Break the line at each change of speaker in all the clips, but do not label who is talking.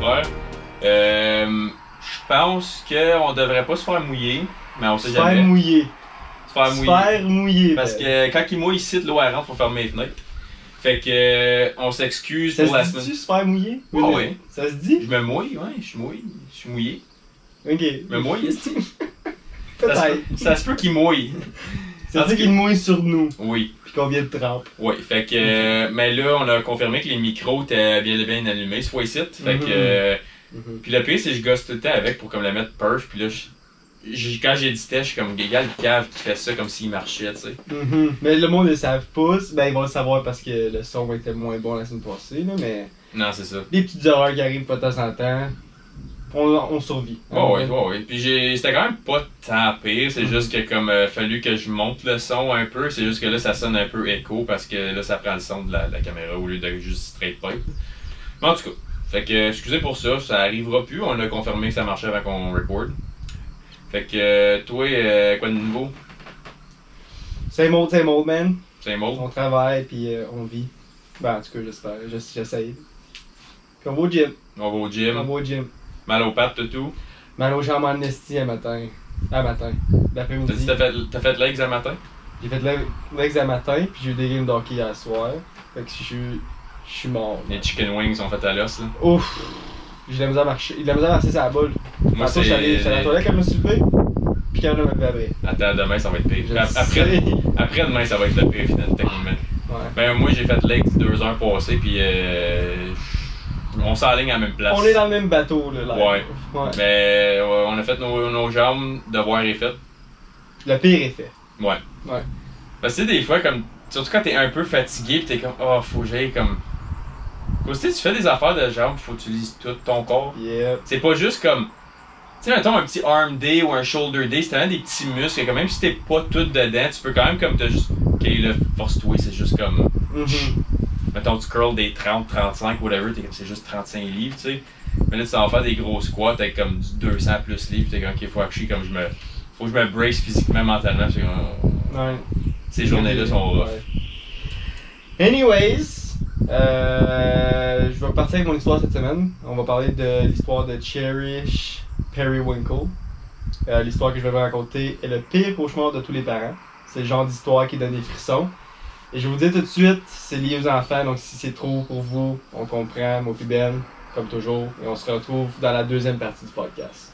frère. Je pense qu'on devrait pas se faire mouiller, mais on sait jamais. Se faire mouiller. Parce que quand il mouille ici, l'eau rentre, faut fermer les fenêtres. Fait que on s'excuse pour la semaine.
Ça se dit se faire mouiller?
Oh, oui.
Ça se dit?
Je me mouille, ouais, je suis mouillé.
Ok.
Je me mouille, est-ce que
peut-être.
Ça se peut qu'il mouille.
Ça veut dire qu'il mouille sur nous.
Oui.
Puis qu'on vient de trempe.
Oui, fait que. Mais là, on a confirmé que les micros étaient bien allumés, ce fois-ci. Fait que. Puis le pire, c'est que je gosse tout le temps avec pour comme le mettre perf. Puis là, quand j'éditais, je suis comme Gagal cave qui fait ça comme s'il marchait, tu sais.
Mais le monde ne le savent pas. Ben, ils vont le savoir parce que le son était moins bon la semaine passée, là, mais.
Non, c'est ça.
Des petites erreurs qui arrivent pas de temps en temps. On survit.
Ouais. Puis c'était quand même pas tant pire. C'est juste que comme fallu que je monte le son un peu. C'est juste que là, ça sonne un peu écho parce que là, ça prend le son de la caméra au lieu de juste straight pipe. Mais en tout cas, fait que excusez pour ça, ça arrivera plus. On a confirmé que ça marchait avant qu'on record. Fait que toi, quoi de nouveau?
Same old, man.
Same old.
On travaille puis on vit. Ben, en tout cas, j'espère. J'essaye. Puis on va au gym.
Mal aux pattes, tout.
Mal aux jambes en esti un matin. L'après-midi.
T'as fait legs un matin?
J'ai fait legs un matin, puis j'ai eu des games d'hockey hier soir. Fait que je suis mort.
Les chicken wings sont faits à l'os, là.
Ouf! J'ai de la misère à marcher. J'ai de la misère à marcher sur la boule.
Moi, c'est.
J'allais à la toilette quand je me suis levé, puis quand je me suis levé.
Attends, demain, ça va être pire. Après demain, ça va être le pire, finalement, techniquement.
Ouais.
Ben, moi, j'ai fait legs 2 heures passées, puis on s'enligne à la même place.
On est dans le même bateau, là.
Ouais. Mais on a fait nos jambes, devoir est fait.
Le pire est fait.
Ouais. Parce que des fois, comme. Surtout quand t'es un peu fatigué, pis t'es comme, faut que j'aille comme. Aussi, tu fais des affaires de jambes, faut que tu utilises tout ton corps.
Yep.
C'est pas juste comme. Tu sais, mettons un petit arm day ou un shoulder day, c'est vraiment des petits muscles, et quand même si t'es pas tout dedans, tu peux quand même comme t'as juste. Ok, là, force-toi, c'est juste comme. Mettons, tu curls des 30, 35, whatever, t'es comme c'est juste 35 livres, tu sais. Mais là, tu vas faire des gros squats avec comme du 200 plus livres, t'es comme, ok, faut que je me brace physiquement, mentalement, parce que ces journées-là sont rough.
Anyways, je vais partir avec mon histoire cette semaine. On va parler de l'histoire de Cherish Periwinkle. L'histoire que je vais vous raconter est le pire cauchemar de tous les parents. C'est le genre d'histoire qui donne des frissons. Et je vais vous dire tout de suite, c'est lié aux enfants, donc si c'est trop pour vous, on comprend, moi puis Ben, comme toujours, et on se retrouve dans la deuxième partie du podcast.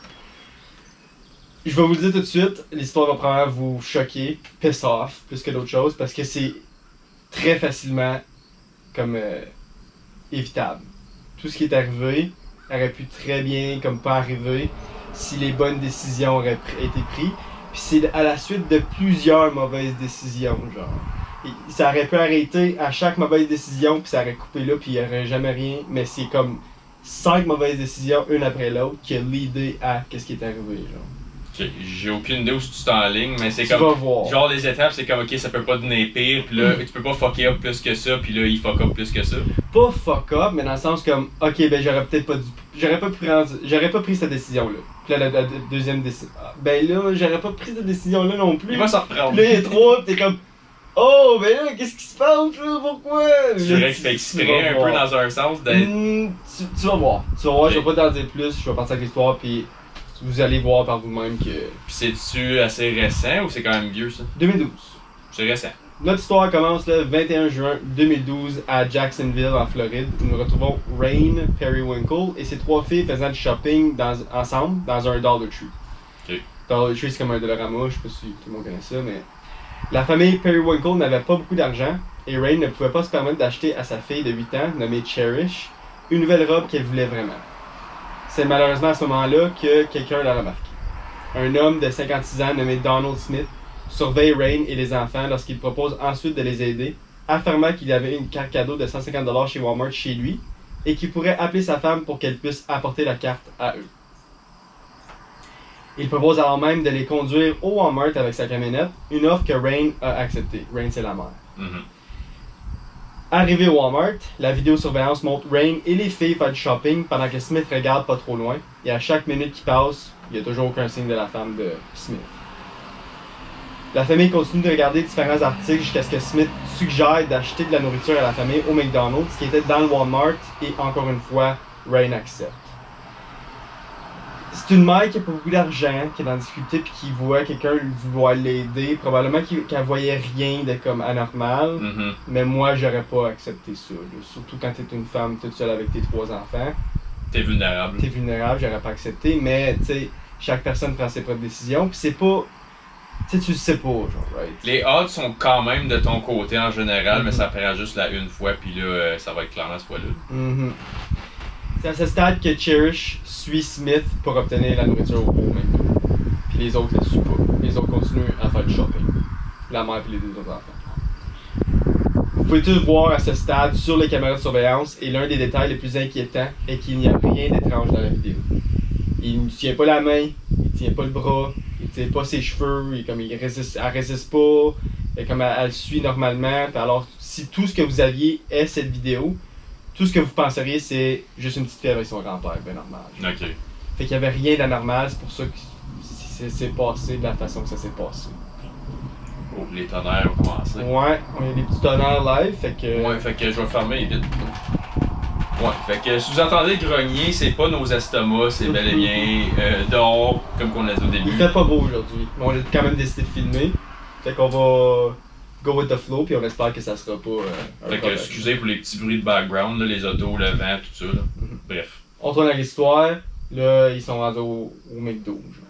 Je vais vous le dire tout de suite, l'histoire va probablement vous choquer, piss off, plus que d'autres choses, parce que c'est très facilement comme évitable. Tout ce qui est arrivé aurait pu très bien comme pas arriver si les bonnes décisions auraient été prises. Puis c'est à la suite de plusieurs mauvaises décisions, genre. Et ça aurait pu arrêter à chaque mauvaise décision, puis ça aurait coupé là, puis il n'y aurait jamais rien. Mais c'est comme 5 mauvaises décisions, une après l'autre, qui a l'idée à qu'est-ce qui est arrivé, genre.
J'ai aucune idée où tu t'enlignes, mais c'est
tu
comme.
Vas voir.
Genre, les étapes, c'est comme, ok, ça peut pas devenir pire, puis là, tu peux pas fuck up plus que ça, puis là, il fuck up plus que ça.
Pas fuck up, mais dans le sens comme, ok, ben j'aurais peut-être pas dû. J'aurais pas pris cette décision-là. Puis là, la deuxième décision. Ben là, j'aurais pas pris cette décision-là non plus.
Il va s'en reprendre.
Puis là, il y a 3, pis t'es comme. Oh, ben là, qu'est-ce qui se passe là? Pourquoi?
Je dirais que tu fais exprès un peu dans un sens d'être.
Tu vas voir. Tu vas voir, je vais pas t'en dire plus, je vais partir avec l'histoire, puis vous allez voir par vous-même que.
Puis c'est-tu assez récent ou c'est quand même vieux ça?
2012.
C'est récent.
Notre histoire commence le 21 juin 2012 à Jacksonville, en Floride, où nous retrouvons Rain Periwinkle et ses 3 filles faisant du shopping ensemble dans un Dollar Tree.
Ok.
Dollar Tree, c'est comme un Dollarama, je sais pas si tout le monde connaît ça, mais. La famille Periwinkle n'avait pas beaucoup d'argent et Rain ne pouvait pas se permettre d'acheter à sa fille de 8 ans, nommée Cherish, une nouvelle robe qu'elle voulait vraiment. C'est malheureusement à ce moment-là que quelqu'un l'a remarqué. Un homme de 56 ans nommé Donald Smith surveille Rain et les enfants lorsqu'il propose ensuite de les aider, affirmant qu'il avait une carte cadeau de 150$ chez Walmart chez lui et qu'il pourrait appeler sa femme pour qu'elle puisse apporter la carte à eux. Il propose alors même de les conduire au Walmart avec sa camionnette, une offre que Rain a acceptée. Rain, c'est la mère. Arrivé au Walmart, la vidéosurveillance montre Rain et les filles faire du shopping pendant que Smith regarde pas trop loin, et à chaque minute qui passe, il n'y a toujours aucun signe de la femme de Smith. La famille continue de regarder différents articles jusqu'à ce que Smith suggère d'acheter de la nourriture à la famille au McDonald's, qui était dans le Walmart, et encore une fois, Rain accepte. c'est une mère qui a pas beaucoup d'argent, qui est en difficulté, puis qui voit quelqu'un vouloir l'aider. Probablement qu'elle voyait rien de comme anormal, mais moi, j'aurais pas accepté ça. Là. Surtout quand t'es une femme toute seule avec tes 3 enfants.
T'es vulnérable.
T'es vulnérable, j'aurais pas accepté, mais tu sais, chaque personne prend ses propres décisions, puis c'est pas. Tu sais, tu le sais pas, genre, right?
Les odds sont quand même de ton côté en général, mais ça prend juste la une fois, puis là, ça va être clairement ce fois-là.
C'est à ce stade que Cherish suit Smith pour obtenir la nourriture au McDo. Puis les autres le suivent pas. Les autres continuent à faire du shopping. La mère et les 2 autres enfants. Vous pouvez tous voir à ce stade sur les caméras de surveillance, et l'un des détails les plus inquiétants est qu'il n'y a rien d'étrange dans la vidéo. Il ne tient pas la main, il tient pas le bras, il tient pas ses cheveux, elle résiste pas, elle suit normalement. Alors, si tout ce que vous aviez est cette vidéo, tout ce que vous penseriez, c'est juste une petite fille avec son grand-père, bien normal.
Ok.
Fait qu'il y avait rien d'anormal, c'est pour ça que c'est passé de la façon que ça s'est passé.
Oh, les tonnerres ont commencé.
Ouais, on a des petits tonnerres live, fait que...
Ouais, fait que je vais fermer vite. Ouais, fait que si vous entendez grogner, c'est pas nos estomacs, c'est bel et bien dehors, comme qu'on l'a dit au début.
Il fait pas beau aujourd'hui, mais on a quand même décidé de filmer. Fait qu'on va go with the flow, puis on espère que ça sera pas un
Fait que
problème.
excusez pour les petits bruits de background, là, les autos, le vent, tout ça. Là. Bref.
On tourne à l'histoire, là, ils sont rendus au McDo. Genre.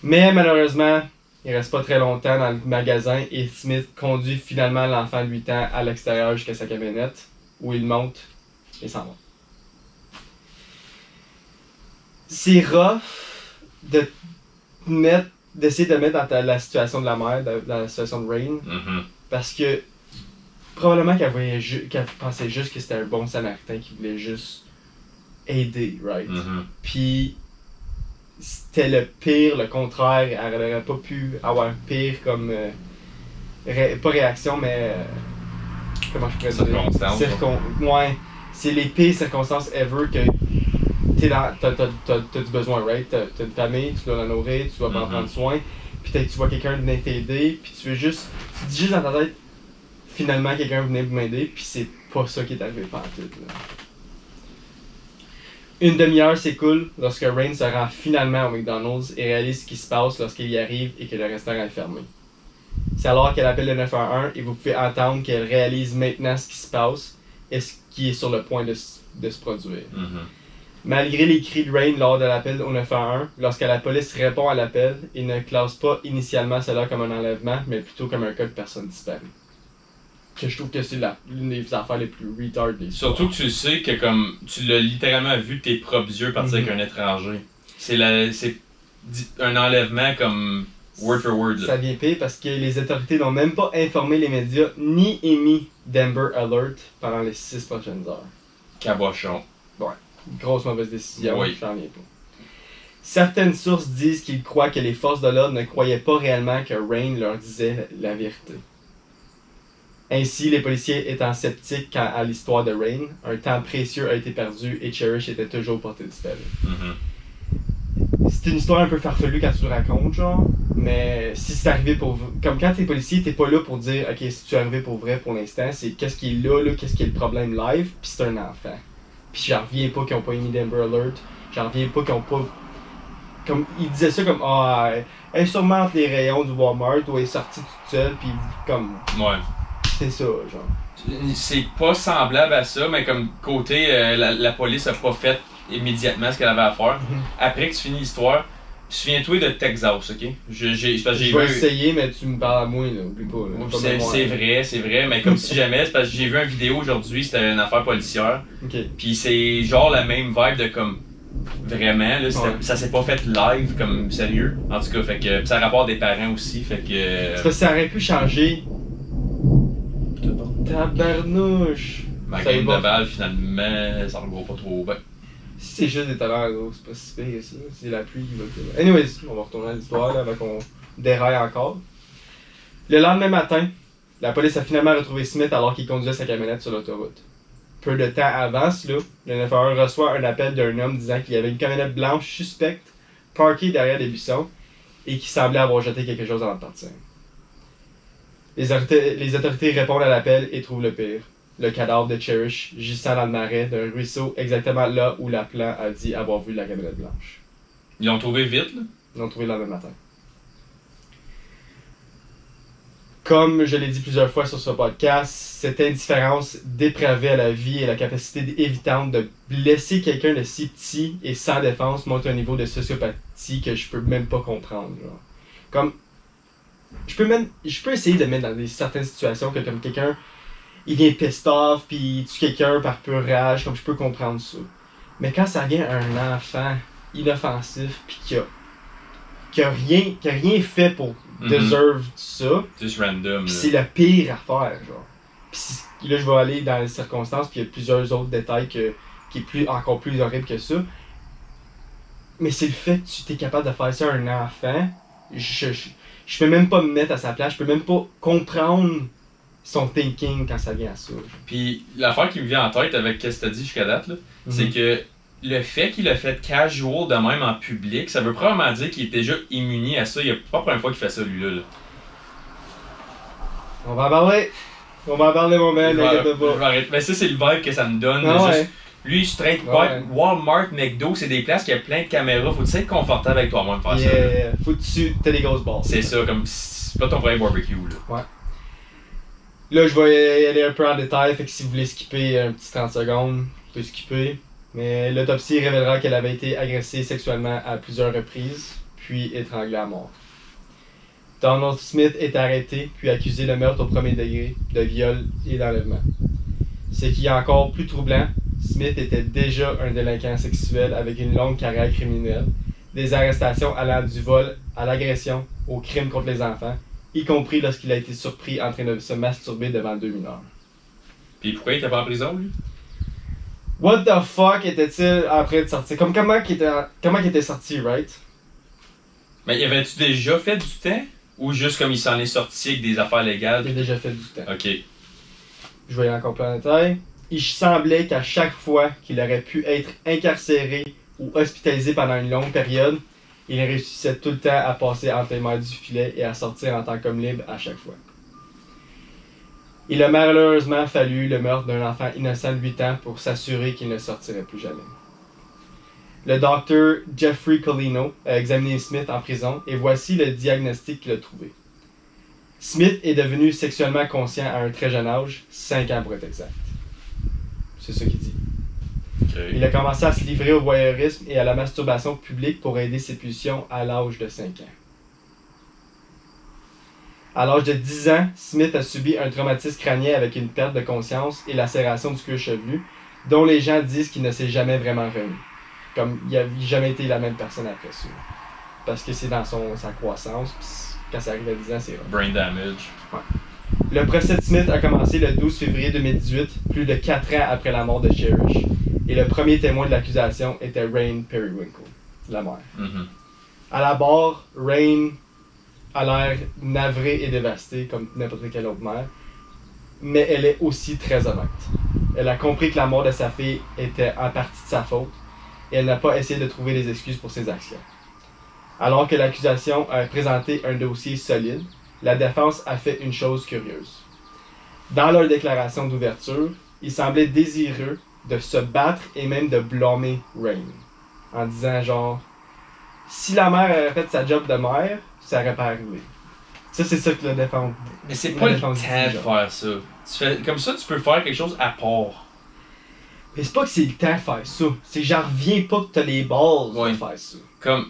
Mais malheureusement, il reste pas très longtemps dans le magasin et Smith conduit finalement l'enfant de 8 ans à l'extérieur jusqu'à sa camionnette, où il monte et s'en va. C'est rough d'essayer de mettre dans la situation de la mère, dans la situation de Rain, parce que probablement qu'elle pensait juste que c'était un bon samaritain qui voulait juste aider, right? Puis c'était le pire, le contraire, elle aurait pas pu avoir pire comme pas réaction, mais comment je pourrais dire?
Circonstance.
Ouais, c'est les pires circonstances ever que t'as du besoin, right? T'as une famille, tu dois la nourrir, tu dois en prendre soin, puis peut-être tu vois quelqu'un venir t'aider, puis tu dis juste dans ta tête, finalement quelqu'un venait m'aider, puis c'est pas ça qui est arrivé par tout. Là. Une demi-heure s'écoule lorsque Rain se rend finalement au McDonald's et réalise ce qui se passe lorsqu'il y arrive et que le restaurant est fermé. C'est alors qu'elle appelle le 911 et vous pouvez entendre qu'elle réalise maintenant ce qui se passe et ce qui est sur le point de se produire. Malgré les cris de Rain lors de l'appel au 911, lorsque la police répond à l'appel, il ne classe pas initialement cela comme un enlèvement, mais plutôt comme un cas de personne disparue. Que je trouve que c'est l'une des affaires les plus retardées.
Surtout que tu sais que comme tu l'as littéralement vu de tes propres yeux partir avec un étranger. C'est un enlèvement comme word for word. Là.
Ça vient pire parce que les autorités n'ont même pas informé les médias ni émis d'Amber Alert pendant les 6 prochaines heures.
Cabochon.
Ouais. Grosse mauvaise décision,
Oui.
j'en viens pas. Certaines sources disent qu'ils croient que les forces de l'ordre ne croyaient pas réellement que Rain leur disait la vérité. Ainsi, les policiers étant sceptiques quant à l'histoire de Rain, un temps précieux a été perdu et Cherish était toujours porté disparu. C'est une histoire un peu farfelue quand tu le racontes, genre, mais si c'est arrivé pour... Comme quand t'es policier, t'es pas là pour dire « Ok, si tu es arrivé pour vrai pour l'instant, c'est qu'est-ce qui est là, qu'est-ce qui est le problème live, puis c'est un enfant. » Puis j'en reviens pas qu'ils ont pas émis d'Amber Alert, j'en reviens pas qu'ils ont pas... Comme, ils disaient ça comme « Ah, elle est sûrement entre les rayons du Walmart ou elle est sortie toute seule, puis comme... »
Ouais.
C'est ça, genre.
C'est pas semblable à ça, mais comme côté, la police a pas fait immédiatement ce qu'elle avait à faire. Après que tu finis l'histoire, souviens-toi de Texas, ok? Je
vais essayer, mais tu me parles à moi, là, oublie pas. Là.
C'est vrai, mais comme si jamais, c'est parce que j'ai vu une vidéo aujourd'hui, c'était une affaire policière.
Okay.
Puis c'est genre la même vibe de comme. Vraiment, là, ça s'est pas fait live comme sérieux. En tout cas, fait que ça rapporte des parents aussi, fait que.
C'est parce que ça aurait pu changer. Tabarnouche!
Ma game de balle, finalement, ça revoit pas trop bien.
Si c'est juste des talents, c'est pas si pire ça. C'est la pluie qui va faire. Anyways, on va retourner à l'histoire là, avant qu'on déraille encore. Le lendemain matin, la police a finalement retrouvé Smith alors qu'il conduisait sa camionnette sur l'autoroute. Peu de temps avant cela, le 911 reçoit un appel d'un homme disant qu'il y avait une camionnette blanche suspecte parkée derrière des buissons et qui semblait avoir jeté quelque chose avant de partir. Les autorités répondent à l'appel et trouvent le pire. Le cadavre de Cherish gisant dans le marais d'un ruisseau exactement là où l'appelant a dit avoir vu la camionnette blanche.
Ils l'ont trouvé vite, là?
Ils l'ont trouvé le lendemain matin. Comme je l'ai dit plusieurs fois sur ce podcast, cette indifférence dépravée à la vie et la capacité évitante de blesser quelqu'un de si petit et sans défense montre un niveau de sociopathie que je peux même pas comprendre. Genre. Comme, je peux essayer de mettre dans certaines situations que comme quelqu'un, il vient pissed off puis il tue quelqu'un par pure rage, comme je peux comprendre ça. Mais quand ça vient à un enfant inoffensif puis qui a rien fait pour deserve ça.
Juste random.
Pis c'est le pire affaire, genre. Pis là, je vais aller dans les circonstances, puis il y a plusieurs autres détails qui est encore plus horrible que ça. Mais c'est le fait que tu t'es capable de faire ça à un enfant. Je peux même pas me mettre à sa place, je peux même pas comprendre son thinking quand ça vient à ça.
Puis l'affaire qui me vient en tête avec ce que t'as dit jusqu'à date, là, c'est que le fait qu'il a fait casual de même en public, ça veut probablement dire qu'il est déjà immunisé à ça. Il n'y a pas la première fois qu'il fait ça, lui-là. Là.
On va en parler, mon man.
Mais ça, c'est le vibe que ça me donne.
Ah ouais.
Juste, lui, straight Walmart, McDo, c'est des places qui a plein de caméras. Faut que tu sois confortable avec toi-même faire ça. Là.
Faut que tu t'aies des grosses balles.
C'est ça, comme c'est pas ton premier barbecue. Là.
Ouais. Là, je vais y aller un peu en détail. Fait que si vous voulez skipper un petit 30 secondes, vous pouvez skipper. Mais l'autopsie révélera qu'elle avait été agressée sexuellement à plusieurs reprises, puis étranglée à mort. Donald Smith est arrêté, puis accusé de meurtre au premier degré, de viol et d'enlèvement. Ce qui est encore plus troublant, Smith était déjà un délinquant sexuel avec une longue carrière criminelle, des arrestations allant du vol à l'agression, au crime contre les enfants, y compris lorsqu'il a été surpris en train de se masturber devant 2 mineurs.
Puis pourquoi il était pas en prison, lui?
What the fuck était-il après de sortir? Comment il était sorti, right?
Mais y avait-tu déjà fait du temps? Ou juste comme il s'en est sorti avec des affaires légales?
Il a déjà fait du temps.
Ok.
Je vais y encore plus en détail. Il semblait qu'à chaque fois qu'il aurait pu être incarcéré ou hospitalisé pendant une longue période, il réussissait tout le temps à passer entre les mailles du filet et à sortir en tant qu'homme libre à chaque fois. Il a malheureusement fallu le meurtre d'un enfant innocent de 8 ans pour s'assurer qu'il ne sortirait plus jamais. Le docteur Jeffrey Colino a examiné Smith en prison et voici le diagnostic qu'il a trouvé. Smith est devenu sexuellement conscient à un très jeune âge, 5 ans pour être exact. C'est ça qu'il dit.
Okay.
Il a commencé à se livrer au voyeurisme et à la masturbation publique pour aider ses pulsions à l'âge de 5 ans. À l'âge de 10 ans, Smith a subi un traumatisme crânien avec une perte de conscience et lacération du cuir chevelu, dont les gens disent qu'il ne s'est jamais vraiment remis. Comme il n'a jamais été la même personne après ça. Parce que c'est dans sa croissance, pis quand ça arrive à 10 ans, c'est rare.
Brain damage.
Ouais. Le procès de Smith a commencé le 12 février 2018, plus de 4 ans après la mort de Cherish. Et le premier témoin de l'accusation était Rain Periwinkle, la mère.
Mm-hmm.
À la barre, Rain a l'air navrée et dévastée, comme n'importe quelle autre mère. Mais elle est aussi très honnête. Elle a compris que la mort de sa fille était en partie de sa faute, et elle n'a pas essayé de trouver des excuses pour ses actions. Alors que l'accusation a présenté un dossier solide, la défense a fait une chose curieuse. Dans leur déclaration d'ouverture, ils semblaient désireux de se battre et même de blâmer Rain, en disant genre, si la mère avait fait sa job de mère, ça n'aurait pas arrivé. Ça, c'est ça que le défense.
Mais c'est pas le temps de faire ça. Comme ça, tu peux faire quelque chose à part.
Mais c'est pas que c'est le temps de faire ça. C'est que j'en reviens pas que t'as les balles de faire ça.
Comme.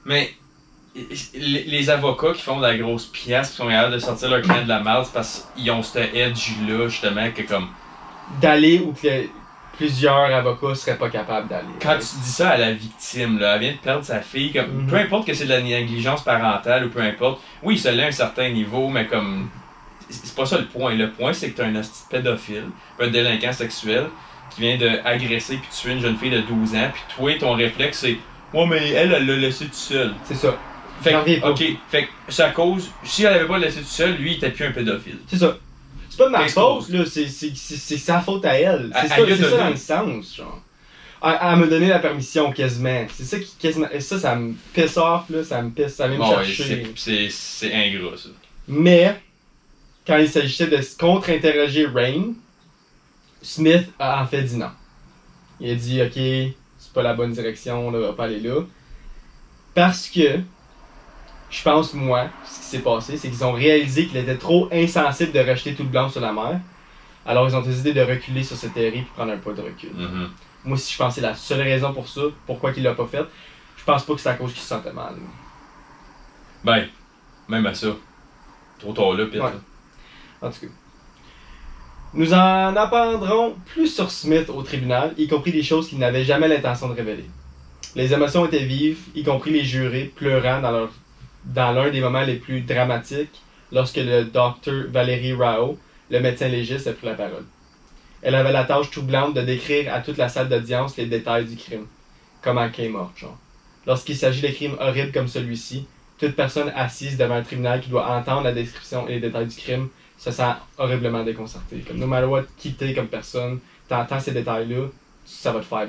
Mais. Les avocats qui font de la grosse pièce, qui sont capables de sortir leur client de la merde, c'est parce qu'ils ont ce edge-là, justement, que comme.
D'aller où plusieurs avocats seraient pas capables d'aller.
Quand tu dis ça à la victime, là, elle vient de perdre sa fille, comme, peu importe que c'est de la négligence parentale ou peu importe, oui, ça l'est à un certain niveau, mais comme, c'est pas ça le point. Le point, c'est que t'as un hostie pédophile, un délinquant sexuel, qui vient de agresser puis tuer une jeune fille de 12 ans, puis toi, ton réflexe, c'est, ouais, mais elle l'a laissé tout seul.
C'est ça.
Fait que, ok, fait que, sa cause, si elle avait pas laissé tout seul, lui, il était plus un pédophile.
C'est ça. C'est pas de ma faute, là, c'est sa faute à elle. C'est ça dans le sens, genre. Elle m'a donné la permission quasiment. C'est ça qui quasiment. Et ça me pisse off, là, ça vient me chercher.
C'est ingrat, ça.
Mais, quand il s'agissait de contre-interroger Rain, Smith a en fait dit non. Il a dit, ok, c'est pas la bonne direction, on va pas aller là. Parce que, je pense, moi, ce qui s'est passé, c'est qu'ils ont réalisé qu'il était trop insensible de rejeter tout le blanc sur la mer. Alors, ils ont décidé de reculer sur cette théorie et prendre un pas de recul. Moi aussi, je pense que c'est la seule raison pour ça, pourquoi il l'a pas fait. Je pense pas que c'est à cause qu'il se sentait mal.
Ben, même à ça. Trop tard là, pis
ouais. En tout cas. Nous en apprendrons plus sur Smith au tribunal, y compris des choses qu'il n'avait jamais l'intention de révéler. Les émotions étaient vives, y compris les jurés pleurant dans l'un des moments les plus dramatiques, lorsque le docteur Valérie Rao, le médecin légiste, a pris la parole. Elle avait la tâche troublante de décrire à toute la salle d'audience les détails du crime. Comment qu'elle est morte, genre. Lorsqu'il s'agit de crimes horribles comme celui-ci, toute personne assise devant un tribunal qui doit entendre la description et les détails du crime se sent horriblement déconcerté. Comme no matter what, quitter comme personne, t'entends ces détails-là, ça va te faire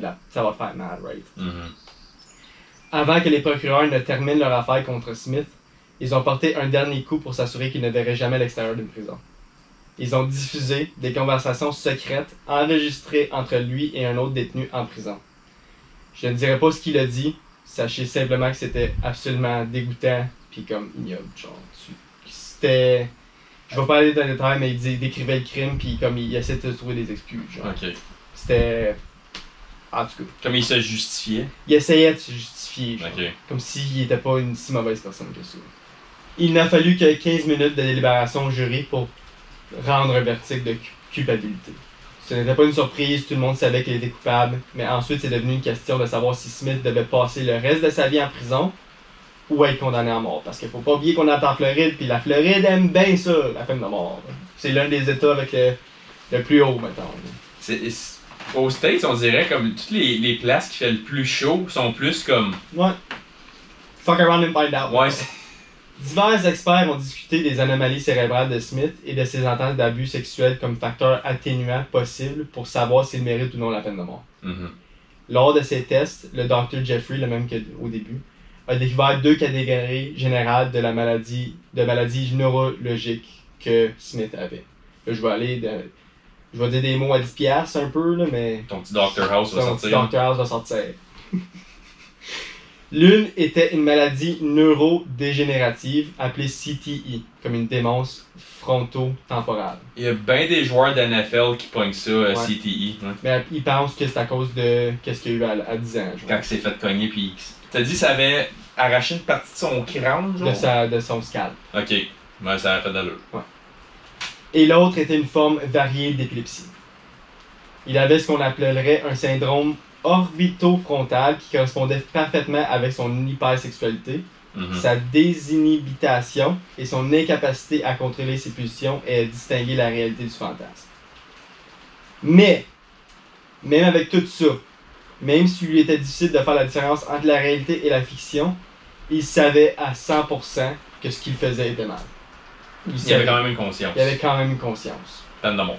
mal, right? Avant que les procureurs ne terminent leur affaire contre Smith, ils ont porté un dernier coup pour s'assurer qu'ils ne verraient jamais l'extérieur d'une prison. Ils ont diffusé des conversations secrètes enregistrées entre lui et un autre détenu en prison. Je ne dirai pas ce qu'il a dit, sachez simplement que c'était absolument dégoûtant puis comme ignoble, genre. C'était... Je vais pas aller dans les détails, mais il décrivait le crime puis comme il essayait de trouver des excuses, genre.
Ok.
C'était... En tout cas.
Comme il se justifiait.
Il essayait de se justifier, genre.
Ok.
Comme s'il était pas une si mauvaise personne que ça. Il n'a fallu que 15 minutes de délibération au jury pour rendre un verdict de culpabilité. Ce n'était pas une surprise, tout le monde savait qu'il était coupable, mais ensuite c'est devenu une question de savoir si Smith devait passer le reste de sa vie en prison ou être condamné à mort. Parce qu'il faut pas oublier qu'on est en Floride, puis la Floride aime bien ça, la peine de mort. C'est l'un des États avec le plus haut, mettons.
Aux States, on dirait comme toutes les places qui fait le plus chaud sont plus comme...
Ouais. Fuck around and find out.
Ouais,
Divers experts ont discuté des anomalies cérébrales de Smith et de ses ententes d'abus sexuels comme facteur atténuant possible pour savoir s'il mérite ou non la peine de mort. Lors de ces tests, le Dr. Jeffrey, le même qu'au début, a découvert 2 catégories générales de maladies neurologiques que Smith avait. Là, je vais dire des mots à 10$ un peu, là, mais...
Ton petit Dr. House va sortir.
Ton petit Dr. House va sortir. L'une était une maladie neurodégénérative appelée CTE, comme une démence fronto-temporale.
Il y a bien des joueurs d'NFL qui pognent ça,
Ouais.
CTE. Ouais.
Mais ils pensent que c'est à cause de qu'est-ce qu'il y a eu à 10 ans. Genre.
Quand il s'est fait cogner, puis t'as dit que ça avait arraché une partie de son crâne, genre?
De son scalp.
Ok, ouais, ça a fait d'allure.
Ouais. Et l'autre était une forme variée d'épilepsie. Il avait ce qu'on appellerait un syndrome orbitofrontal qui correspondait parfaitement avec son hypersexualité, sa désinhibition et son incapacité à contrôler ses pulsions et à distinguer la réalité du fantasme. Mais, même avec tout ça, même s'il lui était difficile de faire la différence entre la réalité et la fiction, il savait à 100% que ce qu'il faisait était mal.
Il avait quand même une conscience.
Il avait quand même une conscience.
Peine de mort.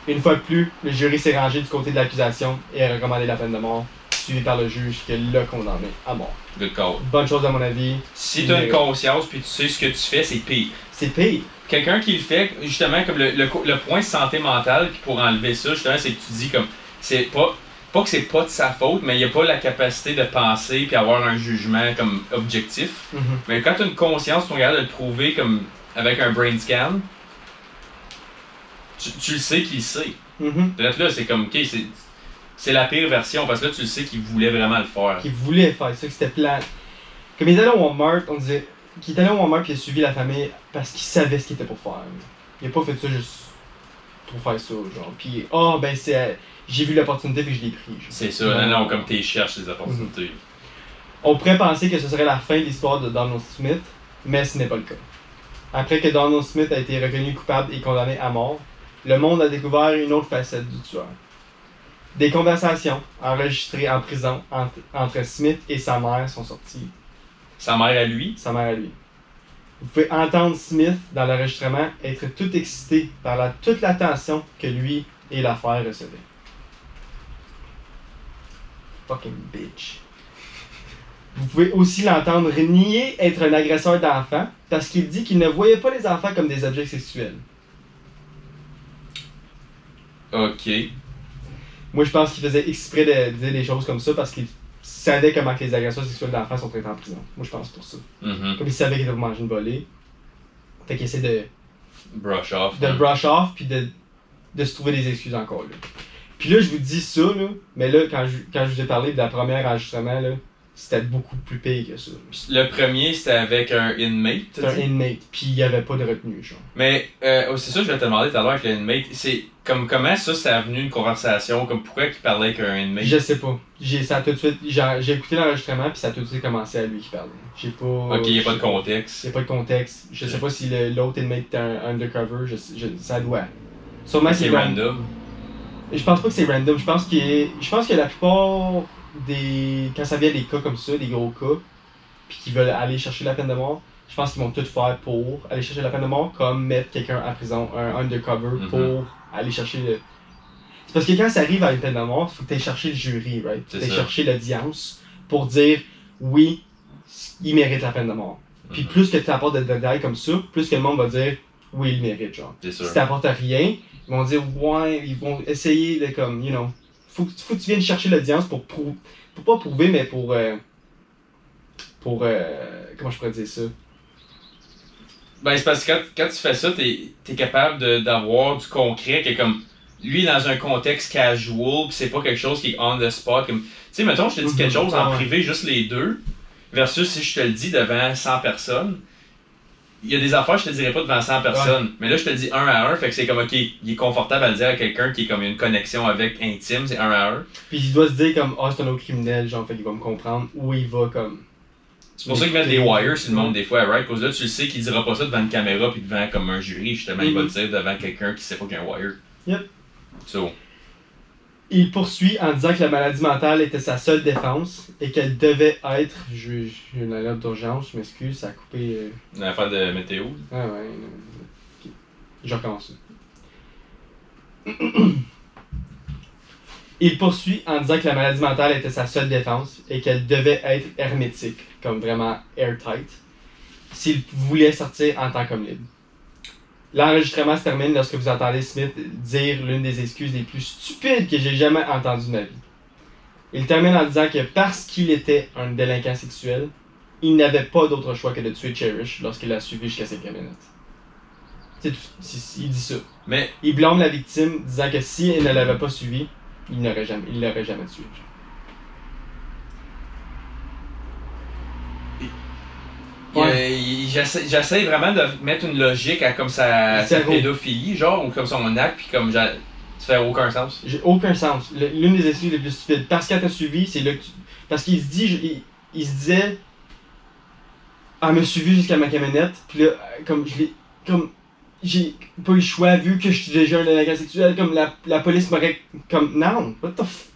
Une fois de plus, le jury s'est rangé du côté de l'accusation et a recommandé la peine de mort, suivi par le juge qui l'a condamné à mort.
Good call.
Bonne chose à mon avis.
Si t'as une conscience puis tu sais ce que tu fais, c'est pire.
C'est pire.
Quelqu'un qui le fait, justement, comme le point de santé mentale, puis pour enlever ça, justement, c'est que tu dis comme, c'est pas que c'est pas de sa faute, mais il a pas la capacité de penser puis avoir un jugement comme objectif. Mais quand t'as une conscience, tu regardes de le prouver comme avec un brain scan, tu le sais qu'il sait. Peut-être là, c'est comme, ok, c'est la pire version, parce que là, tu le sais qu'il voulait vraiment le faire.
Qu'il voulait faire ça, que c'était plat. Comme il était allé au Walmart, on disait qu'il était allé au Walmart et il a suivi la famille parce qu'il savait ce qu'il était pour faire. Il a pas fait ça juste pour faire ça, genre. Puis, j'ai vu l'opportunité et je l'ai pris. Genre.
C'est ça, non, comme t'es cherches les opportunités.
On pourrait penser que ce serait la fin de l'histoire de Donald Smith, mais ce n'est pas le cas. Après que Donald Smith a été reconnu coupable et condamné à mort, le monde a découvert une autre facette du tueur. Des conversations enregistrées en prison entre Smith et sa mère sont sorties.
Sa mère à lui?
Sa mère à lui. Vous pouvez entendre Smith dans l'enregistrement être tout excité par toute l'attention que lui et l'affaire recevaient. Fucking bitch. Vous pouvez aussi l'entendre nier être un agresseur d'enfants parce qu'il dit qu'il ne voyait pas les enfants comme des objets sexuels.
Ok.
Moi, je pense qu'il faisait exprès de dire des choses comme ça parce qu'il savait comment que les agresseurs sexuels d'enfants sont traités en prison. Moi, je pense pour ça. Comme il savait qu'il devait manger une volée. Fait qu'il essaie de
brush off.
Brush off, puis de se trouver des excuses encore, là. Puis là, je vous dis ça, là, mais là, quand je vous ai parlé de la première enregistrement, là, c'était beaucoup plus pire que ça.
Le premier, c'était avec un inmate.
C'était un inmate, puis il n'y avait pas de retenue, genre.
Mais, c'est ça que je vais te demander tout à l'heure avec le inmate. C'est comme comment ça a venu une conversation, comme pourquoi il parlait avec un inmate?
Je sais pas. Ça a tout de suite, j'ai écouté l'enregistrement, puis ça a tout de suite commencé à lui qui parlait. J'ai pas...
Ok, il n'y a pas de contexte.
Il n'y a pas de contexte. Je sais pas si l'autre inmate était un undercover, ça doit. Sûrement
c'est random.
Je pense pas que c'est random. Je pense que la plupart des... Quand ça vient des cas comme ça, des gros cas, puis qu'ils veulent aller chercher la peine de mort, je pense qu'ils vont tout faire pour aller chercher la peine de mort, comme mettre quelqu'un en prison, un undercover, pour aller chercher le... C'est parce que quand ça arrive à une peine de mort, il faut que tu ailles chercher le jury, right? Faut que tu ailles chercher l'audience pour dire, oui, il mérite la peine de mort. Puis plus que tu apportes de détails comme ça, plus que le monde va dire, oui, il mérite, genre.
C'est sûr.
Si tu n'apportes rien, ils vont dire, ouais, ils vont essayer de, comme, you know, faut que tu viennes chercher l'audience pour pas prouver, mais pour comment je pourrais dire ça?
Ben, c'est parce que quand tu fais ça, t'es capable d'avoir du concret, que comme, lui, dans un contexte casual, pis c'est pas quelque chose qui est on the spot, comme, tu sais, mettons, je te dis quelque chose en privé, juste les deux, versus si je te le dis devant 100 personnes, il y a des affaires, je te dirais pas devant 100 personnes, mais là, je te le dis un à un, fait que c'est comme, ok, il est confortable à le dire à quelqu'un qui est comme une connexion avec intime, c'est un à un.
Puis il doit se dire comme, c'est un autre criminel, genre, fait qu'il va me comprendre, où il va comme...
C'est pour ça qu'ils mettent des wires sur le monde des fois, right? Parce que là, tu le sais qu'il dira pas ça devant une caméra puis devant comme un jury, justement, il va le dire devant quelqu'un qui sait pas qu'il y a un wire.
Yep.
So.
Il poursuit en disant que la maladie mentale était sa seule défense et qu'elle devait être... J'ai une alerte d'urgence, je m'excuse, ça a coupé...
Une affaire de météo.
Ah ouais. Okay. Je recommence. Il poursuit en disant que la maladie mentale était sa seule défense et qu'elle devait être hermétique, comme vraiment airtight, s'il voulait sortir en tant qu'homme libre. L'enregistrement se termine lorsque vous entendez Smith dire l'une des excuses les plus stupides que j'ai jamais entendues de ma vie. Il termine en disant que parce qu'il était un délinquant sexuel, il n'avait pas d'autre choix que de tuer Cherish lorsqu'il l'a suivi jusqu'à ses camionnettes. C'est tout. Il dit ça.
Mais
il blâme la victime, disant que si elle ne l'avait pas suivi, il l'aurait jamais tué.
J'essaie vraiment de mettre une logique à comme sa pédophilie, genre, ou comme son acte, puis comme ça fait aucun sens.
J'ai aucun sens. L'une des excuses les plus stupides. Parce qu'elle t'a suivi, c'est là que parce qu'il se dit, il se disait, elle m'a suivi jusqu'à ma camionnette, puis là, j'ai pas eu le choix, vu que je suis déjà un délinquant sexuel, comme la police m'aurait... Comme, non, what the f...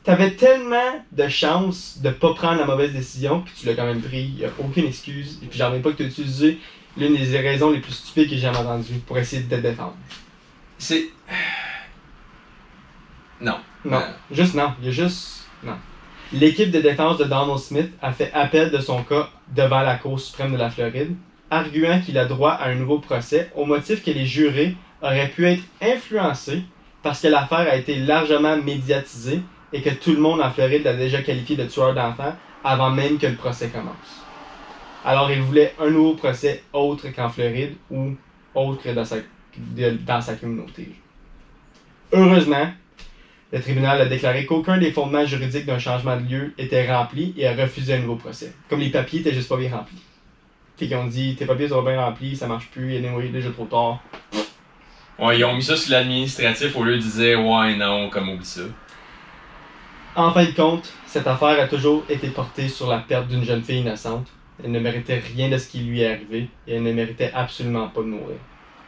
T'avais tellement de chance de pas prendre la mauvaise décision, puis tu l'as quand même pris, y a aucune excuse, et puis j'en ai pas que t'as utilisé l'une des raisons les plus stupides que j'ai jamais entendues pour essayer de te défendre.
C'est... Non.
Non, juste non, il y a juste... non. L'équipe de défense de Donald Smith a fait appel de son cas devant la Cour suprême de la Floride, arguant qu'il a droit à un nouveau procès au motif que les jurés auraient pu être influencés parce que l'affaire a été largement médiatisée et que tout le monde en Floride l'a déjà qualifié de tueur d'enfants avant même que le procès commence. Alors il voulait un nouveau procès autre qu'en Floride ou autre que dans sa communauté. Heureusement, le tribunal a déclaré qu'aucun des fondements juridiques d'un changement de lieu était rempli et a refusé un nouveau procès. Comme les papiers étaient juste pas bien remplis. Fait qu'ils ont dit, tes papiers sont bien remplis, ça marche plus, il est déjà trop tard.
Ouais, ils ont mis ça sur l'administratif au lieu de dire, ouais, non, comme oublie ça.
En fin de compte, cette affaire a toujours été portée sur la perte d'une jeune fille innocente. Elle ne méritait rien de ce qui lui est arrivé et elle ne méritait absolument pas de mourir.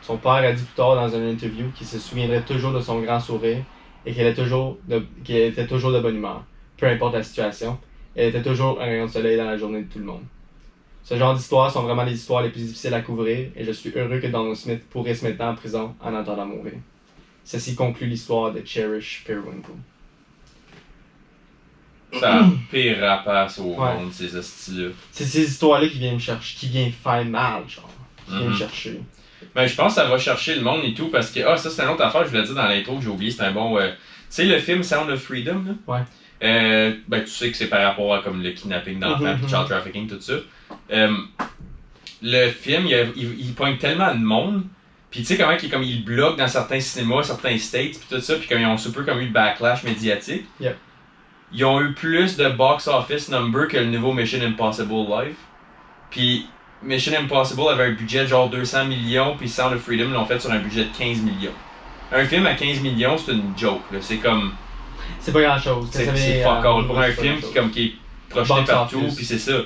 Son père a dit plus tard dans une interview qu'il se souviendrait toujours de son grand sourire et qu'elle était toujours de bonne humeur, peu importe la situation. Elle était toujours un rayon de soleil dans la journée de tout le monde. Ce genre d'histoires sont vraiment les histoires les plus difficiles à couvrir et je suis heureux que Donald Smith pourrait se mettre en prison en attendant mourir. Ceci conclut l'histoire de Cherish Periwinkle.
Ça pire rapace au monde, ces hosties-là.
C'est ces histoires-là qui viennent me chercher, qui viennent faire mal, genre. Qui viennent me chercher.
Ben, je pense que ça va chercher le monde et tout parce que, ça c'est une autre affaire que je voulais dire dans l'intro que j'ai oublié, c'est un bon. sais, le film Sound of Freedom, là?
Ouais.
Ben, tu sais que c'est par rapport à comme le kidnapping d'enfants, puis child trafficking, tout ça. Le film, il pointe tellement de monde, puis tu sais comment il bloque dans certains cinémas, certains states, puis tout ça, puis comme ils ont super comme eu le backlash médiatique.
Yep.
Ils ont eu plus de box office number que le nouveau Mission Impossible Live. Puis Mission Impossible avait un budget de genre 200 millions, puis Sound of Freedom l'ont fait sur un budget de 15 millions. Un film à 15 millions, c'est une joke, là. C'est comme...
C'est pas grand chose.
C'est fuck all. Pour un film qui est projeté partout, puis c'est ça.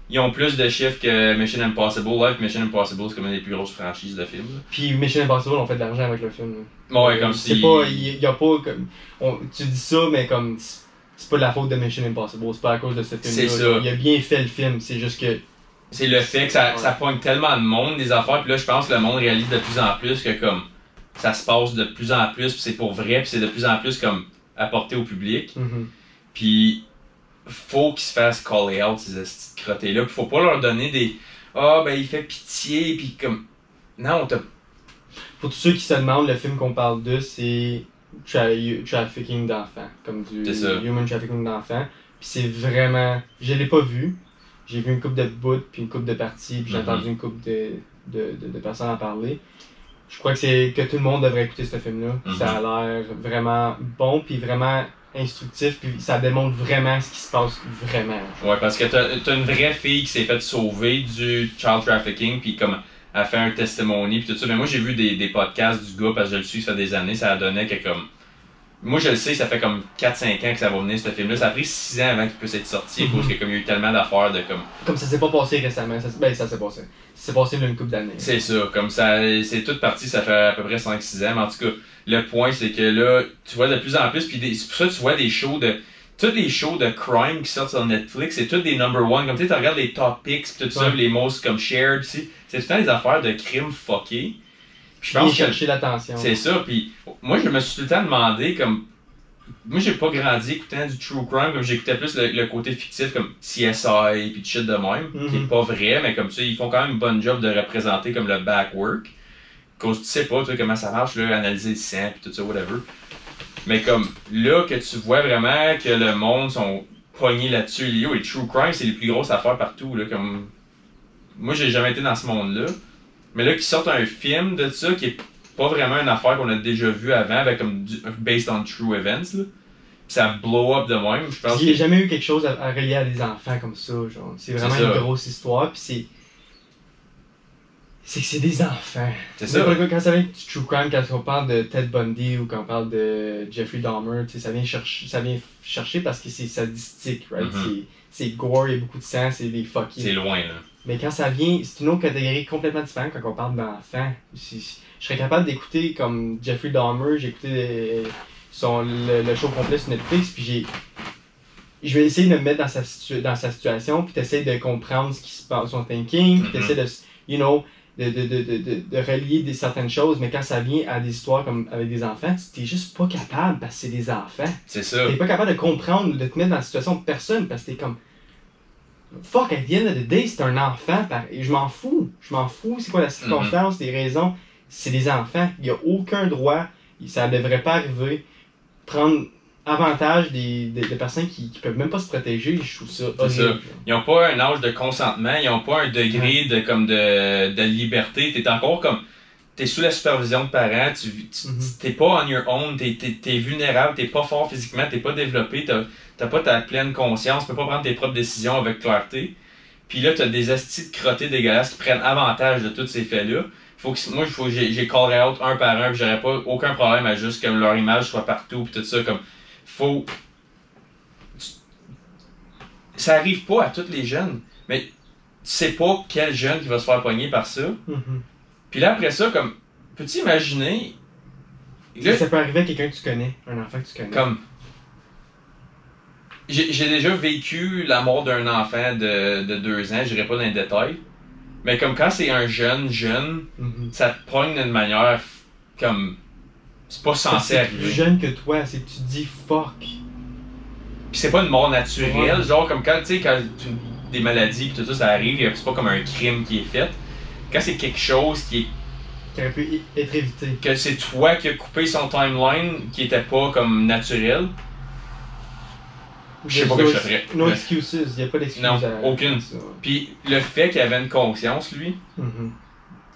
Ils ont plus de chiffres que Mission Impossible Live. Mission Impossible, c'est comme une des plus grosses franchises de films. Là.
Puis Mission Impossible, on fait de l'argent avec le film.
Ouais, comme si...
C'est pas... Il y a pas comme... tu dis ça, mais comme... C'est pas de la faute de Mission Impossible. C'est pas à cause de ce film-là.
C'est ça.
Il a bien fait le film. C'est juste que...
C'est le fait que ça pointe tellement de monde, des affaires. Puis là, je pense que le monde réalise de plus en plus que comme... Ça se passe de plus en plus, puis c'est pour vrai, puis c'est de plus en plus comme apporté au public. Puis faut qu'ils se fassent caller out, ces petites crottés-là. Puis faut pas leur donner des ben il fait pitié, puis comme. Non, t'as.
Pour tous ceux qui se demandent, le film qu'on parle de, c'est trafficking d'enfants. Comme du human trafficking d'enfants. Puis c'est vraiment. Je l'ai pas vu. J'ai vu une couple de bouts, puis une couple de parties, puis j'ai entendu une couple de personnes en parler. Je crois que tout le monde devrait écouter ce film-là. Ça a l'air vraiment bon, puis vraiment instructif, puis ça démontre vraiment ce qui se passe vraiment.
Ouais, parce que t'as une vraie fille qui s'est fait sauver du child trafficking, puis comme elle fait un testimony, puis tout ça. Mais moi, j'ai vu des podcasts du gars, parce que je le suis, ça fait des années, ça a donné que comme... Moi, je le sais, ça fait comme 4-5 ans que ça va venir, ce film-là. Ça a pris 6 ans avant qu'il puisse être sorti, parce qu'il y a eu tellement d'affaires de comme...
Comme ça s'est pas passé récemment, ça s'est passé. Ça s'est passé il y a une couple d'années.
C'est ça, comme ça, c'est toute partie, ça fait à peu près 5-6 ans, mais en tout cas, le point, c'est que là, tu vois de plus en plus, puis c'est pour ça que tu vois des shows de... Tous les shows de crime qui sortent sur Netflix, c'est tous des number one. Comme tu sais, tu regardes les top picks, pis tout ça, les most comme shared, c'est tout le temps des affaires de crimes fuckés.
Je pense chercher l'attention.
C'est ça, puis moi je me suis tout le temps demandé comme... Moi j'ai pas grandi écoutant du true crime, comme j'écoutais plus le côté fictif comme CSI pis de shit de même, qui est pas vrai, mais comme ça, ils font quand même une bonne job de représenter comme le backwork. Cause tu sais pas toi, comment ça marche, là, analyser le sang pis tout ça, whatever. Mais comme là que tu vois vraiment que le monde sont pognés là-dessus, les true crime, c'est les plus grosses affaires partout, là, comme... Moi j'ai jamais été dans ce monde-là. Mais là, qu'ils sortent un film de ça qui est pas vraiment une affaire qu'on a déjà vue avant, avec comme based on true events, là. Pis ça blow up de même, je pense.
Il n'y a jamais eu quelque chose à relier à des enfants comme ça, genre. C'est vraiment une grosse histoire, pis c'est que c'est des enfants.
C'est ça.
Quand ça vient du true crime, quand on parle de Ted Bundy ou quand on parle de Jeffrey Dahmer, ça vient chercher parce que c'est sadistique, right? C'est gore, il y a beaucoup de sang, c'est des fucking...
C'est loin, là.
Mais quand ça vient, c'est une autre catégorie complètement différente quand on parle d'enfants. Je serais capable d'écouter comme Jeffrey Dahmer, j'ai écouté le show complet sur Netflix, puis je vais essayer de me mettre dans sa situation, puis t'essayes de comprendre ce qui se passe, son thinking, puis t'essayes de, de relier certaines choses, mais quand ça vient à des histoires comme avec des enfants, t'es juste pas capable parce que c'est des enfants.
C'est ça.
T'es pas capable de comprendre ou de te mettre dans la situation de personne parce que t'es comme... Fuck, at the end of the day, c'est un enfant. Je m'en fous. C'est quoi la circonstance, les raisons. C'est des enfants. Il n'y a aucun droit. Ça ne devrait pas arriver. Prendre avantage des personnes qui peuvent même pas se protéger. Je trouve ça horrible.
C'est ça. Ils n'ont pas un âge de consentement. Ils n'ont pas un degré de liberté. T'es encore comme... T'es sous la supervision de parents. T'es pas on your own. T'es vulnérable. T'es pas fort physiquement. T'es pas développé. T'as pas ta pleine conscience, tu peux pas prendre tes propres décisions avec clarté. Puis là, t'as des astis de crottés dégueulasses qui prennent avantage de tous ces faits-là. Moi, j'ai call out un par un, puis j'aurais pas aucun problème à juste que leur image soit partout, puis tout ça, comme... Ça arrive pas à tous les jeunes, mais tu sais pas quel jeune qui va se faire pogner par ça. Puis là, après ça, comme... Peux-tu imaginer... Là,
ça peut arriver à quelqu'un que tu connais, un enfant que tu connais.
Comme... J'ai déjà vécu la mort d'un enfant de 2 ans, je dirais pas dans les détails. Mais comme quand c'est un jeune, ça te pogne d'une manière comme... C'est pas censé arriver.
C'est plus jeune que toi, c'est que tu te dis fuck.
Pis c'est pas une mort naturelle, genre comme quand, tu sais, quand des maladies pis tout ça, ça arrive, c'est pas comme un crime qui est fait. Quand c'est quelque chose qui est
qui aurait pu être évité.
Que c'est toi qui as coupé son timeline qui était pas comme naturel. Je sais pas que je ferais.
No excuses, il n'y a pas d'excuses.
Non, aucune.
Ça, ouais.
Puis le fait qu'il avait une conscience, lui,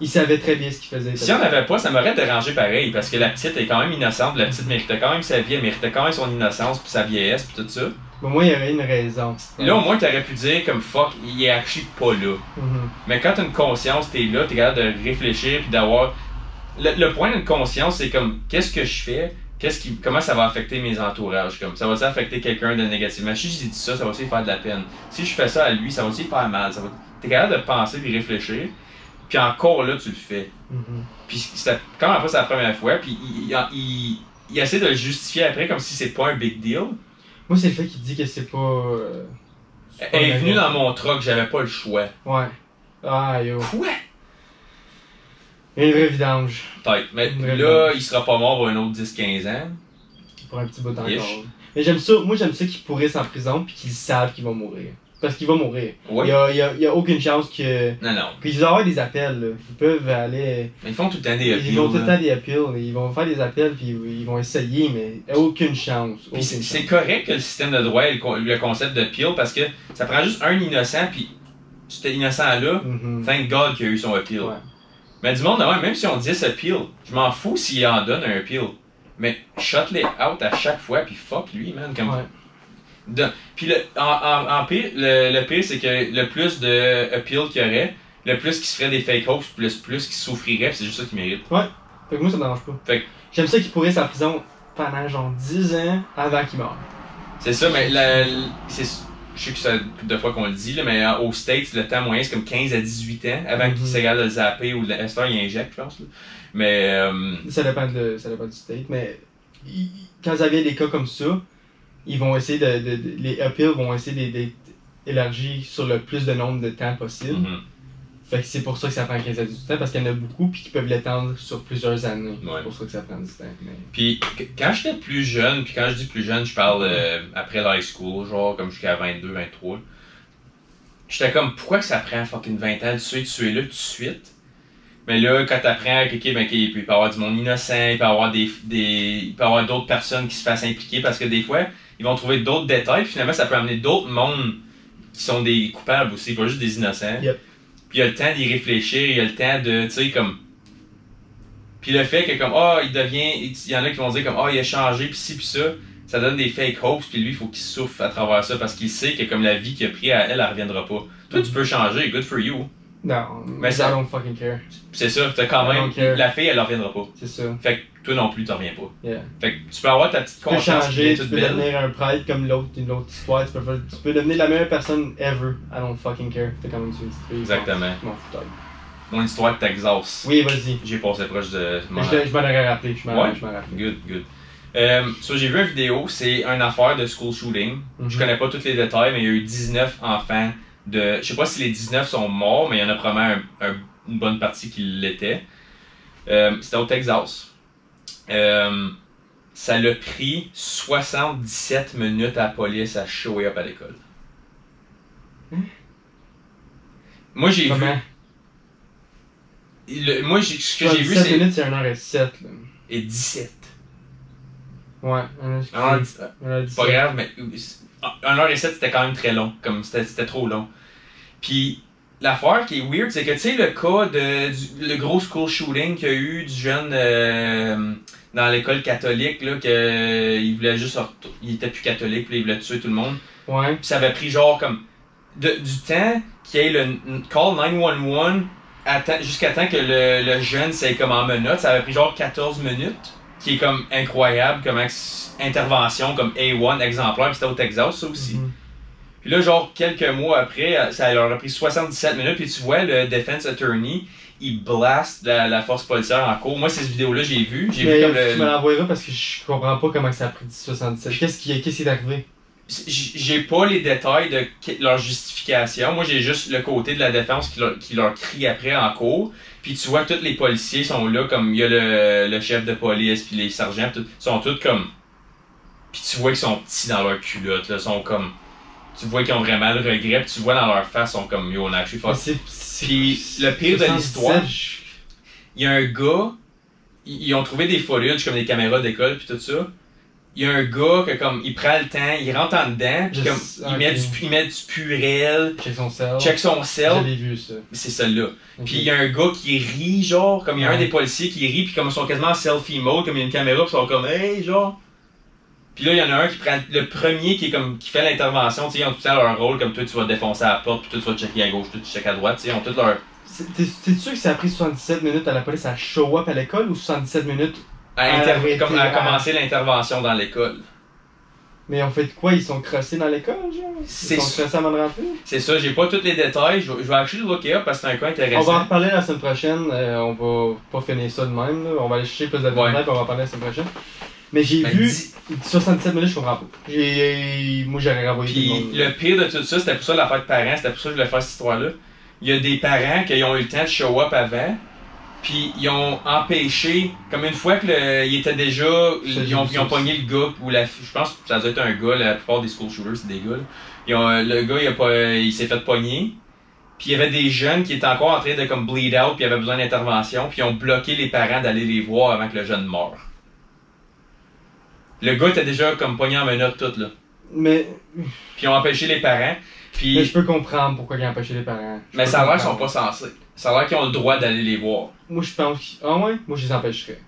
Il savait très bien ce qu'il faisait.
si on n'avait pas, ça m'aurait dérangé pareil, parce que la petite est quand même innocente, la petite méritait quand même sa vie, elle méritait quand même son innocence, puis sa vieillesse, puis tout ça.
Mais moi, il y avait une raison.
Là, au moins, t'aurais pu dire comme fuck, il est actually pas là. Mais quand t'as une conscience, t'es là, t'es capable de réfléchir, puis d'avoir. Le point d'une conscience, c'est comme qu'est-ce que je fais, comment ça va affecter mes entourages, comme ça va-tu affecter quelqu'un de négativement. Si je dis ça, ça va aussi faire de la peine. Si je fais ça à lui, ça va aussi faire mal. T'es capable de penser puis réfléchir, puis encore là, tu le fais. Puis quand après c'est la première fois, puis il essaie de le justifier après comme si c'est pas un big deal.
Moi, c'est le fait qu'il dit que c'est pas.
Elle est venue dans mon truck, j'avais pas le choix.
Ouais. Ah, yo.
Quoi?
Il y a une vraie vidange.
Peut-être. Mais là, il sera pas mort pour un autre 10-15 ans.
Pour un petit bout encore.
Ish.
Mais j'aime ça qu'ils pourrissent en prison puis qu'ils savent qu'ils vont mourir. Parce qu'il va mourir.
Ouais.
Il y a aucune chance que.
Non.
Puis ils vont avoir des appels, là. Ils peuvent aller.
Mais ils font tout le temps des appeals.
Ils vont tout le temps des appeals. Ils vont faire des appels puis ils vont essayer, mais il y a aucune chance.
Puis c'est correct que le système de droit ait le concept de appeal parce que ça prend juste un innocent puis cet innocent-là, thank God qu'il a eu son appeal.
Ouais.
Mais du monde, même si on dit appeal, je m'en fous s'il en donne un appeal. Mais shut-les out à chaque fois puis fuck lui, man. Comme...
Ouais.
Puis en pire, le pire, c'est que le plus de appeal qu'il y aurait, le plus qu'il se ferait des fake hopes, plus qu'il souffrirait, c'est juste ça qu'il mérite.
Ouais. Fait que moi, ça me dérange pas.
Fait que...
J'aime ça qu'il pourrisse en prison pendant genre 10 ans avant qu'il meure.
C'est ça, mais je sais que c'est deux fois qu'on le dit, là, mais aux States, le temps moyen, c'est comme 15 à 18 ans avant qu'il s'égale de le zapper ou de l'instant, il injecte, je pense. Là. Mais.
Ça dépend du state, mais quand vous avez des cas comme ça, ils vont essayer les appeals vont essayer d'être élargis sur le plus de nombre de temps possible. Fait que c'est pour ça que ça prend 15 à 18 ans, parce qu'il y en a beaucoup puis qui peuvent l'étendre sur plusieurs années.
Ouais.
C'est pour ça que ça prend du temps. Mais...
Puis quand j'étais plus jeune, puis quand je dis plus jeune, je parle après l'high school, genre comme jusqu'à 22, 23. J'étais comme, pourquoi que ça prend fucking 20 ans de tuer là tout de suite? Mais là, quand t'apprends il peut y avoir du monde innocent, il peut y avoir il peut y avoir d'autres personnes qui se fassent impliquer, parce que des fois, ils vont trouver d'autres détails, puis finalement, ça peut amener d'autres mondes qui sont des coupables aussi, pas juste des innocents.
Yep.
Puis il y a le temps d'y réfléchir, il y a le temps de, tu sais, comme... Puis le fait que, comme, il y en a qui vont dire, comme, il a changé, puis ci, puis ça donne des fake hopes, puis lui, il faut qu'il souffre à travers ça, parce qu'il sait que, comme, la vie qu'il a pris, elle reviendra pas. Toi, tu peux changer, good for you.
Non, mais I don't fucking care.
C'est ça, t'as quand même... La fille, elle reviendra pas.
C'est ça.
Fait que toi non plus, t'en reviens pas.
Yeah.
Fait que tu peux avoir ta petite conscience.
Tu peux changer, tu
toute
peux
belle.
devenir un prêtre comme une autre histoire. Tu peux devenir la meilleure personne ever. I don't fucking care. T'as quand même tué une petite fille.
Exactement.
Je m'en fous.
Mon histoire de Texas.
Oui, vas-y.
J'ai passé proche de...
Je m'en aurais rappelé. Je m'en rappelle.
Good. So, j'ai vu une vidéo, c'est une affaire de school shooting. Je connais pas tous les détails, mais il y a eu 19 enfants de... Je sais pas si les 19 sont morts, mais il y en a probablement une bonne partie qui l'étaient. C'était au Texas. Ça l'a pris 77 minutes à la police à show up à l'école. Moi, j'ai vu... Ce que j'ai vu, c'est...
17 minutes, c'est 1h07. Là.
Et 17.
Ouais, 1h17.
Pas grave, mais 1h07, c'était quand même très long. Comme c'était trop long. Puis, l'affaire qui est weird, c'est que, tu sais, le cas le gros school shooting qu'il y a eu du jeune dans l'école catholique, là, qu'il voulait juste... Il était plus catholique, puis il voulait tuer tout le monde.
Ouais.
Puis ça avait pris genre comme... du temps qu'il y ait le call 911 jusqu'à temps que le jeune s'est comme en menottes, ça avait pris genre 14 minutes. Qui est comme incroyable, comme intervention, comme A1 exemplaire, puis c'était au Texas, ça aussi. Puis là, genre, quelques mois après, ça leur a pris 77 minutes, puis tu vois, le defense attorney, il blast la force policière en cours. Moi, ces vidéos-là, j'ai vu.
Tu me l'envoyeras parce que je comprends pas comment ça a pris 77. Qu'est-ce qui est arrivé?
J'ai pas les détails de leur justification. Moi, j'ai juste le côté de la défense qui leur crie après en cours. Puis tu vois que tous les policiers sont là, comme il y a le chef de police, puis les sergents, sont tous comme... Puis tu vois qu'ils sont petits dans leur culotte, là, sont comme... Tu vois qu'ils ont vraiment le regret, puis tu vois dans leur face, sont comme, yo, on a actually fuck. Puis le pire de l'histoire... il y a un gars, ils ont trouvé des footage comme des caméras d'école puis tout ça. Il y a un gars que comme il prend le temps, il rentre en dedans, puis comme il met du purel, check son sel.
J'avais vu ça.
C'est celle-là. Puis il y a un gars qui rit genre, comme il y a un des policiers qui rit, puis comme ils sont quasiment en selfie mode, comme il y a une caméra, puis ils sont comme hey genre. Puis là il y en a un qui prend le premier qui est comme qui fait l'intervention, tu sais, ils ont tout le temps leur rôle, comme toi tu vas défoncer à la porte, puis toi tu vas checker à gauche, toi tu checkes à droite, tu sais, ils ont tout leur.
T'es sûr que ça a pris 77 minutes à la police à show up à l'école ou 77 minutes
comme à commencer l'intervention dans l'école?
Mais on fait de quoi? Ils sont crossés dans l'école, genre? Ils sont crossés avant de rentrer?
C'est ça, j'ai pas tous les détails, je vais actually look it up parce que c'est un cas intéressant.
On va en reparler la semaine prochaine, on va pas finir ça de même, là. On va aller chercher plus de détails puis on va en parler la semaine prochaine. Mais j'ai vu 67 minutes, je comprends pas. Moi j'aurais renvoyé tout le monde.
Le pire de tout ça, c'était pour ça l'affaire de parents, c'était pour ça que je voulais faire cette histoire-là. Il y a des parents qui ont eu le temps de show up avant, puis ils ont empêché, comme une fois que il était déjà, ils ont pogné le gars, ou je pense que ça doit être un gars, la plupart des school shooters c'est des gars. Le gars il s'est fait pogner, puis il y avait des jeunes qui étaient encore en train de comme bleed out, puis il avait besoin d'intervention, puis ils ont bloqué les parents d'aller les voir avant que le jeune meure. Le gars était déjà comme pogné en menottes tout là.
Mais.
Puis ils ont empêché les parents. Puis...
Mais je peux comprendre pourquoi ils ont empêché les parents.
Mais ça a l'air qu'ils sont pas censés. Ça a l'air qu'ils ont le droit d'aller les voir.
Moi je pense. Ah ouais? Moi je les empêcherais.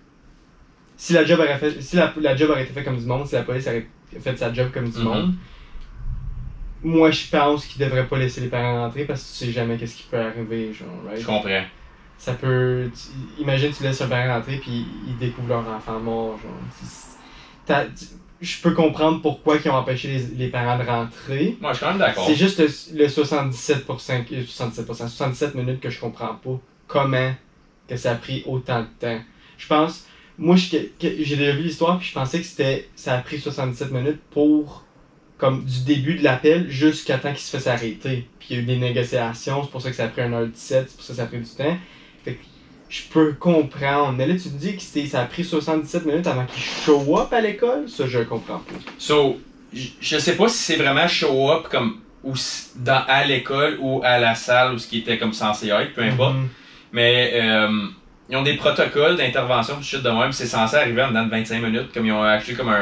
Si la job aurait fait. Si la job aurait été faite comme du monde, si la police aurait fait sa job comme du monde, moi je pense qu'ils devraient pas laisser les parents rentrer parce que tu sais jamais qu'est-ce qui peut arriver, genre, right?
Je comprends.
Ça peut. Imagine tu laisses un parent rentrer puis ils découvrent leur enfant mort, genre. Je peux comprendre pourquoi ils ont empêché les parents de rentrer.
Moi, je suis quand même d'accord.
C'est juste le 77 minutes que je comprends pas. Comment que ça a pris autant de temps. Je pense, moi, j'ai déjà vu l'histoire puis je pensais que ça a pris 77 minutes pour, comme, du début de l'appel jusqu'à temps qu'il se fasse arrêter. Puis il y a eu des négociations, c'est pour ça que ça a pris 1h17, c'est pour ça que ça a pris du temps. Fait que, je peux comprendre, mais là tu te dis que ça a pris 77 minutes avant qu'il show up à l'école, ça je comprends pas.
So, je sais pas si c'est vraiment show up comme à l'école ou à la salle où ce qui était comme censé être, peu importe. Mais ils ont des protocoles d'intervention de shit de même, c'est censé arriver en dedans de 25 minutes, comme ils ont acheté comme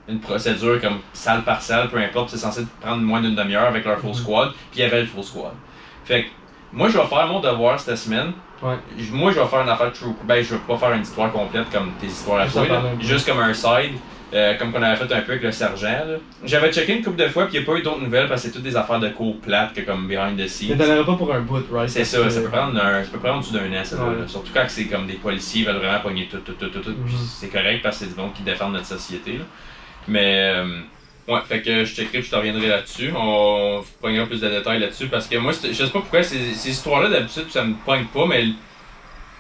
une procédure comme salle par salle, peu importe, c'est censé prendre moins d'une demi-heure avec leur full squad, puis il y avait le full squad. Fait que moi je vais faire mon devoir cette semaine.
Ouais.
Moi, je vais faire une affaire true. Ben, je vais pas faire une histoire complète comme tes histoires à toi, juste comme un side, comme qu'on avait fait un peu avec le sergent. Là. J'avais checké une couple de fois, puis il n'y a pas eu d'autres nouvelles parce que c'est toutes des affaires de cours plates que comme behind the scenes.
Mais t'en aurais pas pour un bout, right?
C'est ça, ça peut prendre dessous d'un an, ça.
Ouais.
Là. Surtout quand c'est comme des policiers veulent vraiment pogner tout. Puis c'est correct parce que c'est du monde qui défendent notre société. Là. Mais. Ouais, fait que je checkerai puis je te reviendrai là-dessus. On pognera plus de détails là-dessus parce que moi, je sais pas pourquoi ces histoires-là d'habitude ça me pogne pas, mais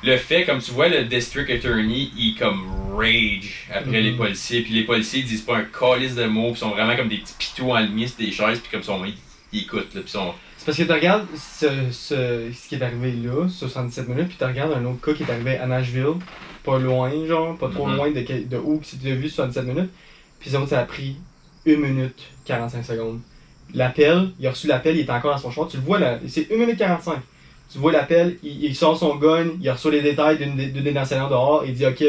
le fait, comme tu vois, le district attorney, il comme rage après les policiers, puis les policiers ils disent pas un calice de mots, puis sont vraiment comme des petits pitous enlignés sur des chaises, puis comme ils écoutent, là, puis sont.
C'est parce que tu regardes ce qui est arrivé là, 77 minutes, puis tu regardes un autre cas qui est arrivé à Nashville, pas loin, genre, pas trop loin de où tu as vu 77 minutes, puis ça a pris 1 minute 45 secondes. L'appel, il a reçu l'appel, il est encore dans son char. Tu le vois là, c'est 1 minute 45. Tu vois l'appel, il sort son gun, il reçoit les détails d'une des enseignants dehors, il dit ok,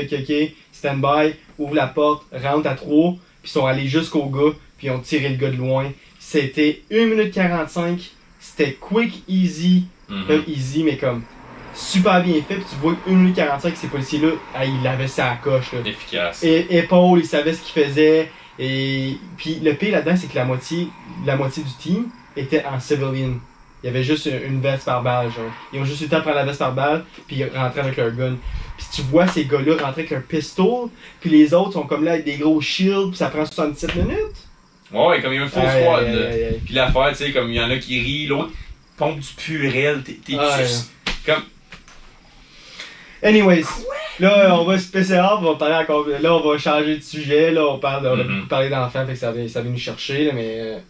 stand by, ouvre la porte, rentre à 3, puis ils sont allés jusqu'au gars, puis ils ont tiré le gars de loin. C'était 1 minute 45, c'était quick, easy, pas easy, mais comme super bien fait, puis tu vois 1 minute 45, ces policiers-là, il avait sa coche. Là.
Efficace.
Épaule, il savait ce qu'il faisait. Et puis le pire là-dedans, c'est que la moitié du team était en civilian. Il y avait juste une veste par balle, genre. Ils ont juste eu le temps de prendre la veste par balle, puis ils rentraient avec leur gun. Puis tu vois ces gars-là rentrer avec leur pistol, puis les autres sont comme là avec des gros shields, puis ça prend 77 minutes.
Ouais, comme il y a un full squad, là. Puis l'affaire, tu sais, comme il y en a qui rient, l'autre pompe du purel, comme...
Anyways, là, on va spécial, on va parler encore. Là, on va changer de sujet. Là, on a beaucoup parlé d'enfants, fait que ça vient nous chercher. Là, mais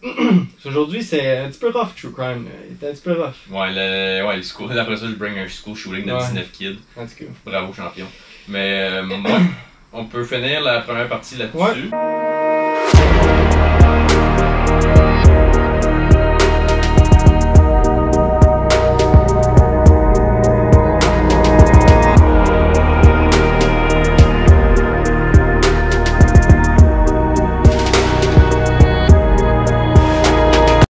aujourd'hui, c'est un petit peu rough, True Crime. Il était un petit peu rough.
Ouais, le school. Après ça, je bring un school shooting de 19 kids.
En tout cas.
Bravo, champion. Mais moi, on peut finir la première partie là-dessus.
Ouais.